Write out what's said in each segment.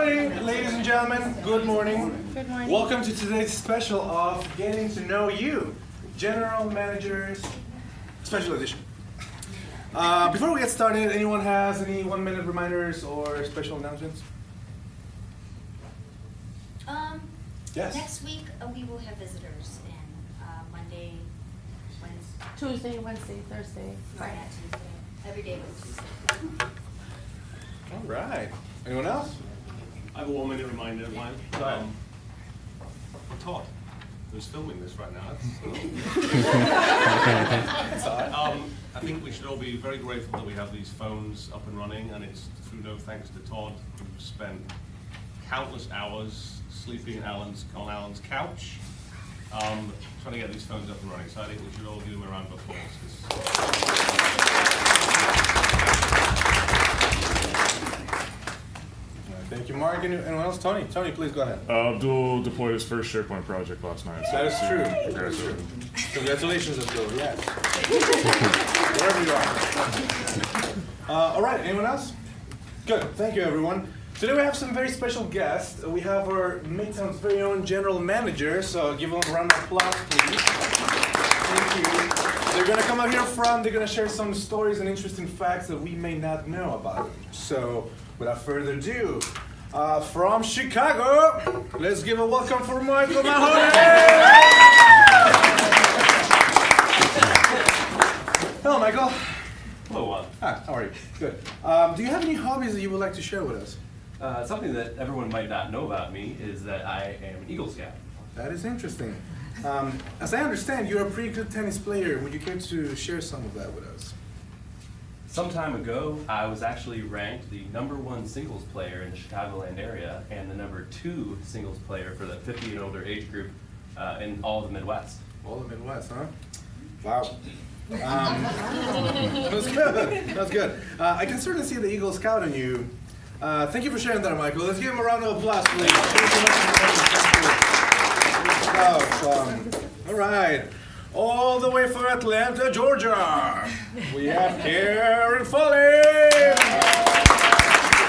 morning, ladies and gentlemen. Good morning. Good morning. Welcome to today's special of Getting to Know You, General Managers Special Edition. Before we get started, anyone has any 1-minute reminders or special announcements? Yes. Next week we will have visitors and Monday, Wednesday, Tuesday, Wednesday, Thursday, Friday. not Tuesday. Every day but Tuesday. All right. Anyone else? I have a 1-minute reminder of mine. Go ahead. For Todd, who's filming this right now. I think we should all be very grateful that we have these phones up and running, and it's through no thanks to Todd, who spent countless hours sleeping on Alan's couch, trying to get these phones up and running. So I think we should all give him a round of applause. Thank you, Mark. Anyone else? Tony, please go ahead. Abdul deployed his first SharePoint project last night. That is true. That is true. Congratulations, Abdul. Yes. Wherever you are. All right. Anyone else? Good. Thank you, everyone. Today we have some very special guests. We have our Midtown's very own general manager. So give them a round of applause, please. Thank you. They're gonna come up here front. They're gonna share some stories and interesting facts that we may not know about them. So without further ado, from Chicago, let's give a welcome for Michael Mahoney. Hello, Michael. Hello, Hi, how are you? Good. Do you have any hobbies that you would like to share with us? something that everyone might not know about me is that I am an Eagle Scout. That is interesting. As I understand, you're a pretty good tennis player. Would you care to share some of that with us? Some time ago, I was actually ranked the #1 singles player in the Chicagoland area and the #2 singles player for the 50 and older age group in all of the Midwest. All the Midwest, huh? Wow. That's good. That's good. I can certainly see the Eagle Scout in you. Thank you for sharing that, Michael. Let's give him a round of applause, please. All right. All the way from Atlanta, Georgia, we have Karen Foley.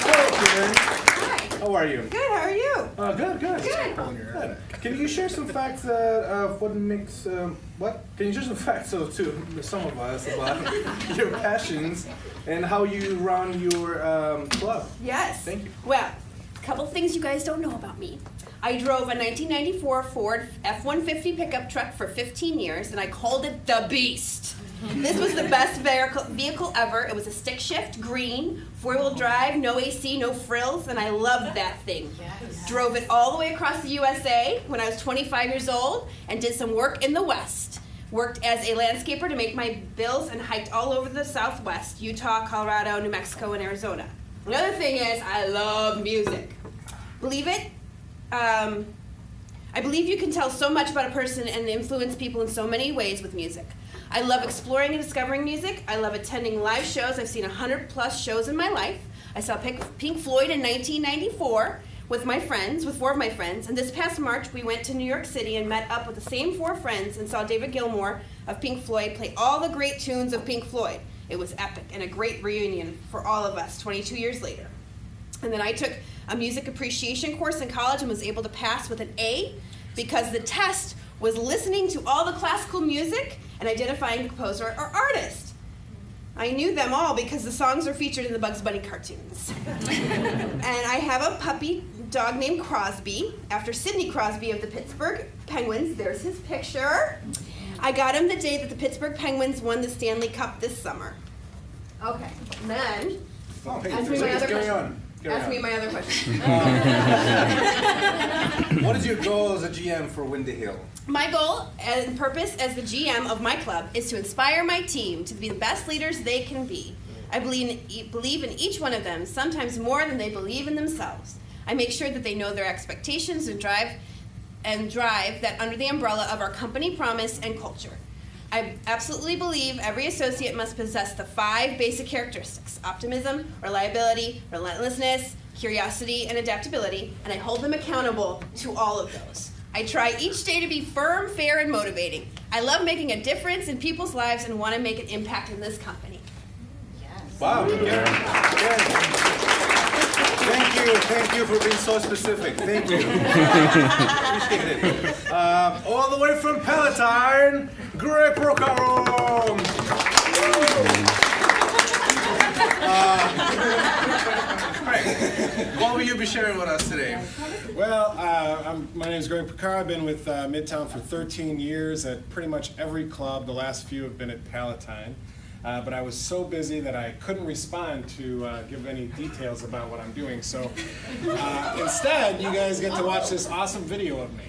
Hello, Karen. Hi. How are you? Good, how are you? Good. Good. Can you share some facts of what makes, what? Can you share some facts to some of us about your passions and how you run your club? Yes. Thank you. Well, a couple things you guys don't know about me. I drove a 1994 Ford F-150 pickup truck for 15 years, and I called it the Beast. This was the best vehicle ever. It was a stick shift, green, 4-wheel drive, no AC, no frills, and I loved that thing. Drove it all the way across the USA when I was 25 years old and did some work in the West. Worked as a landscaper to make my bills and hiked all over the Southwest, Utah, Colorado, New Mexico, and Arizona. Another thing is I love music. Believe it? I believe you can tell so much about a person and influence people in so many ways with music. I love exploring and discovering music. I love attending live shows. I've seen 100+ shows in my life. I saw Pink Floyd in 1994 with 4 of my friends. And this past March, we went to New York City and met up with the same 4 friends and saw David Gilmour of Pink Floyd play all the great tunes of Pink Floyd. It was epic and a great reunion for all of us 22 years later. And then I took a music appreciation course in college and was able to pass with an A because the test was listening to all the classical music and identifying the composer or artist. I knew them all because the songs are featured in the Bugs Bunny cartoons. And I have a puppy dog named Crosby, after Sidney Crosby of the Pittsburgh Penguins. There's his picture. I got him the day that the Pittsburgh Penguins won the Stanley Cup this summer. Okay, then, ask me my other question. Ask me my other question. What is your goal as a GM for Windy Hill? My goal and purpose as the GM of my club is to inspire my team to be the best leaders they can be. I believe in each one of them, sometimes more than they believe in themselves. I make sure that they know their expectations and drive that under the umbrella of our company promise and culture. I absolutely believe every associate must possess the 5 basic characteristics: optimism, reliability, relentlessness, curiosity, and adaptability, and I hold them accountable to all of those. I try each day to be firm, fair, and motivating. I love making a difference in people's lives and want to make an impact in this company. Wow. Thank Thank you for being so specific. Thank you. Appreciate it. All the way from Palatine, Greg Procaro. Greg, what will you be sharing with us today? Well, my name is Greg Picard. I've been with Midtown for 13 years at pretty much every club. The last few have been at Palatine. But I was so busy that I couldn't respond to give any details about what I'm doing. So instead, you guys get to watch this awesome video of me.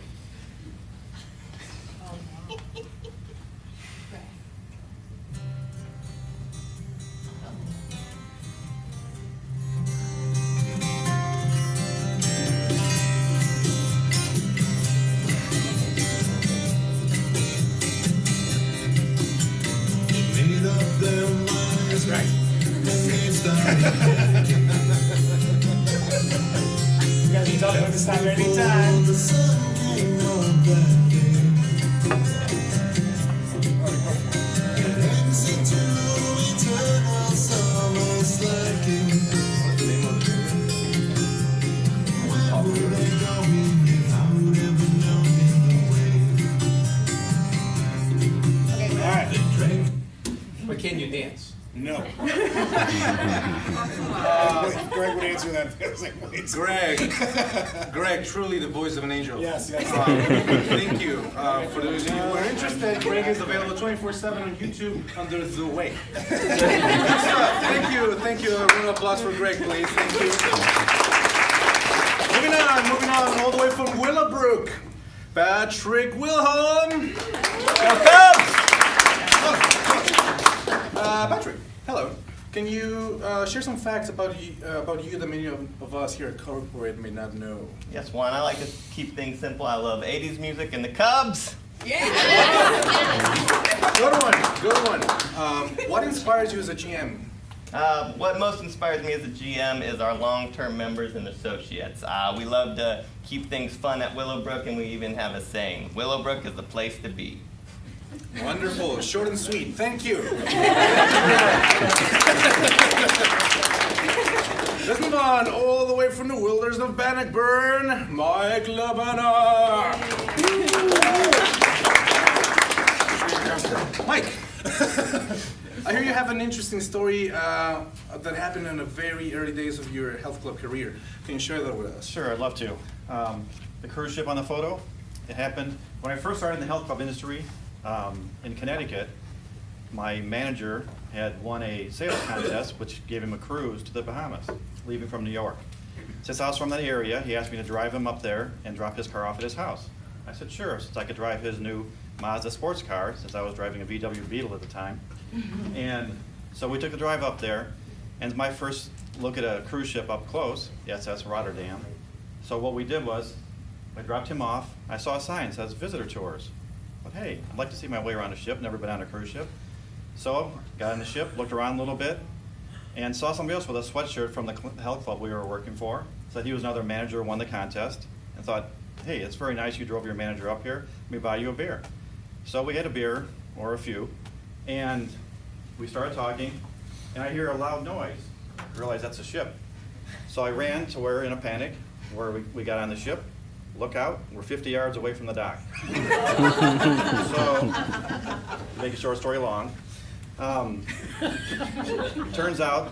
That's right. You guys can tell me when to stop anytime. But can you dance? No. Greg would answer that. Greg, truly the voice of an angel. Yes. Thank you. For those of you who are interested, Greg is available 24/7 on YouTube under The Way. Thank you. A round of applause for Greg, please. Thank you. Moving on, all the way from Willowbrook, Patrick Wilhelm. Patrick, hello. Can you share some facts about you that many of us here at Corporate may not know? Yes, Juan, I like to keep things simple. I love 80s music and the Cubs. Yeah! Good one. What inspires you as a GM? What most inspires me as a GM is our long-term members and associates. We love to keep things fun at Willowbrook, and we even have a saying, Willowbrook is the place to be. Wonderful, short and sweet. Thank you. Let's move on all the way from the wilderness of Bannockburn, Mike Labana. Mike, I hear you have an interesting story that happened in the very early days of your health club career. Can you share that with us? Sure, I'd love to. The cruise ship on the photo, it happened when I first started in the health club industry. In Connecticut, my manager had won a sales contest which gave him a cruise to the Bahamas, leaving from New York. Since I was from that area, he asked me to drive him up there and drop his car off at his house. I said sure, since I could drive his new Mazda sports car, since I was driving a VW Beetle at the time. And so we took the drive up there, and my first look at a cruise ship up close, the SS Rotterdam. So what we did was, I dropped him off, I saw a sign that says visitor tours. But hey, I'd like to see my way around a ship, never been on a cruise ship. So, got on the ship, looked around a little bit, and saw somebody else with a sweatshirt from the health club we were working for. Said he was another manager who won the contest, and thought, hey, it's very nice you drove your manager up here, let me buy you a beer. So we had a beer, or a few, and we started talking, and I hear a loud noise. I realized that's a ship. So I ran to where, in a panic, where we got on the ship. Look out, we're 50 yards away from the dock. So, to make a short story long, turns out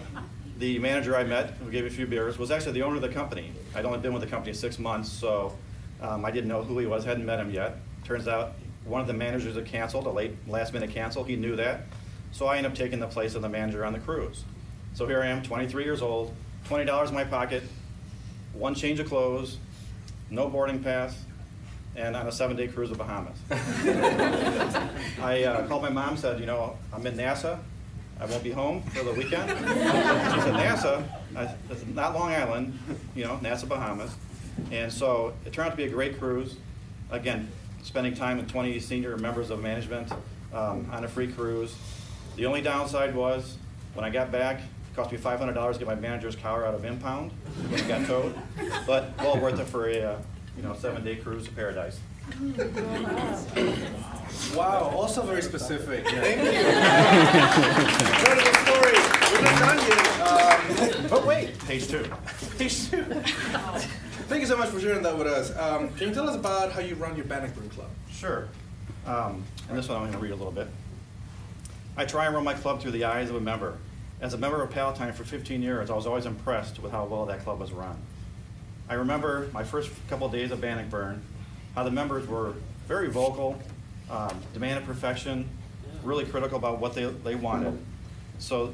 the manager I met, who gave me a few beers, was actually the owner of the company. I'd only been with the company 6 months, so I didn't know who he was, hadn't met him yet. Turns out one of the managers had canceled, a last minute cancel, he knew that. So I ended up taking the place of the manager on the cruise. So here I am, 23 years old, $20 in my pocket, one change of clothes, no boarding pass, and on a 7-day cruise to Bahamas. I called my mom, said, I'm in NASA, I won't be home for the weekend. She said, NASA? It's not Long Island, NASA, Bahamas. And so it turned out to be a great cruise. Again, spending time with 20 senior members of management on a free cruise. The only downside was, when I got back, it cost me $500 to get my manager's car out of impound when it got towed, but well worth it for a 7-day cruise to paradise. Wow, also very specific. Thank you. Incredible story. We're not done yet. Oh, wait. Page 2. Page 2. Thank you so much for sharing that with us. Can you tell us about how you run your Bannockburn Club? Sure. And this one I'm going to read a little bit. I try and run my club through the eyes of a member. As a member of Palatine for 15 years, I was always impressed with how well that club was run. I remember my first couple of days of Bannockburn, how the members were very vocal, demanded perfection, really critical about what they wanted. So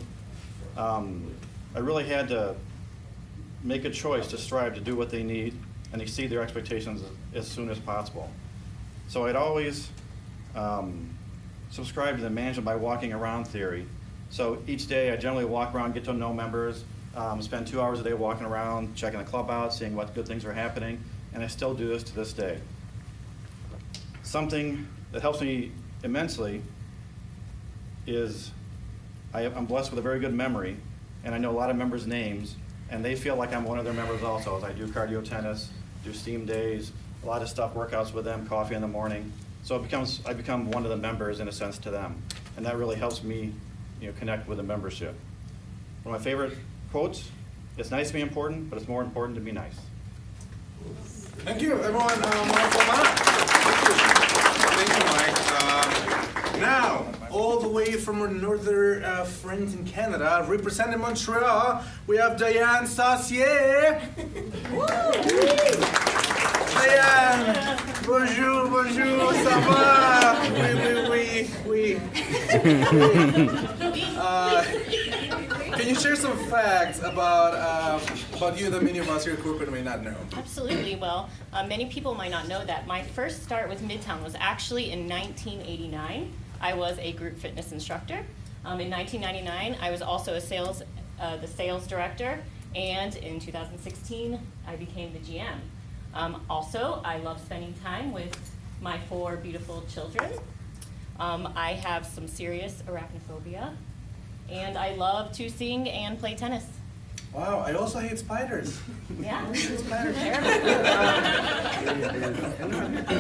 I really had to make a choice to strive to do what they need and exceed their expectations as soon as possible. So I'd always subscribe to the management by walking around theory. So each day I generally walk around, get to know members, spend 2 hours a day walking around, checking the club out, seeing what good things are happening, and I still do this to this day. Something that helps me immensely is I'm blessed with a very good memory, and I know a lot of members' names, and they feel like I'm one of their members also, as I do cardio tennis, do steam days, a lot of stuff, workouts with them, coffee in the morning. So I become one of the members in a sense to them, and that really helps me, connect with the membership. One of my favorite quotes: "It's nice to be important, but it's more important to be nice." Thank you, everyone. Mike Lamont. Thank you, Mike. Now, all the way from our northern friends in Canada, representing Montreal, we have Diane Saucier. Diane, bonjour, bonjour, ça va? Oui. Can you share some facts about you that many of us here at Corporate may not know? Absolutely. Well, many people might not know that my first start with Midtown was actually in 1989. I was a group fitness instructor. In 1999, I was also the sales director, and in 2016, I became the GM. Also, I love spending time with my 4 beautiful children. I have some serious arachnophobia, and I love to sing and play tennis. Wow, I also hate spiders. Yeah, Spiders.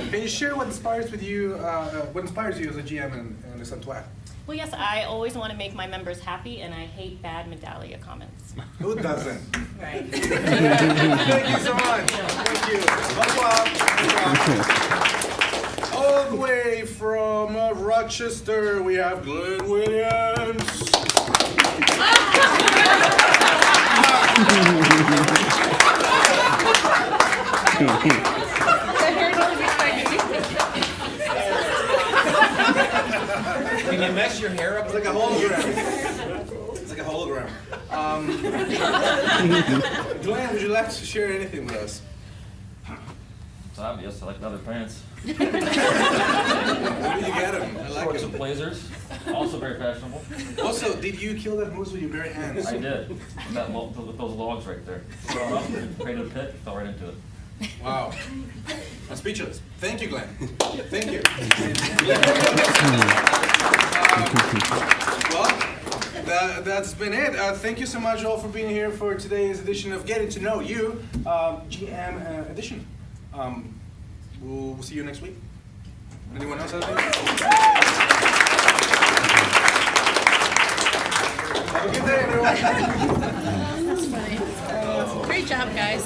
Can you share what inspires you as a GM in the Santuac? Well, yes, I always want to make my members happy, and I hate bad Medallia comments. Who doesn't? Right. Thank you so much. Thank you. Welcome. All the way from Rochester, we have Glenn Williams. Can you mess your hair up? It's like a hologram. It's like a hologram. Glenn, would you like to share anything with us? It's obvious. I like leather pants. Where did you get them? I like Shorts them. and blazers. Also very fashionable. Also, did you kill that moose with your bare hands? I did. With those logs right there. Created a pit, fell right into it. Wow. I'm speechless. Thank you, Glenn. Thank you. Well, that's been it. Thank you so much all for being here for today's edition of Getting to Know You, GM edition. We'll see you next week. Anyone else have anything? Have a good day, everyone. That's funny. Great job, guys.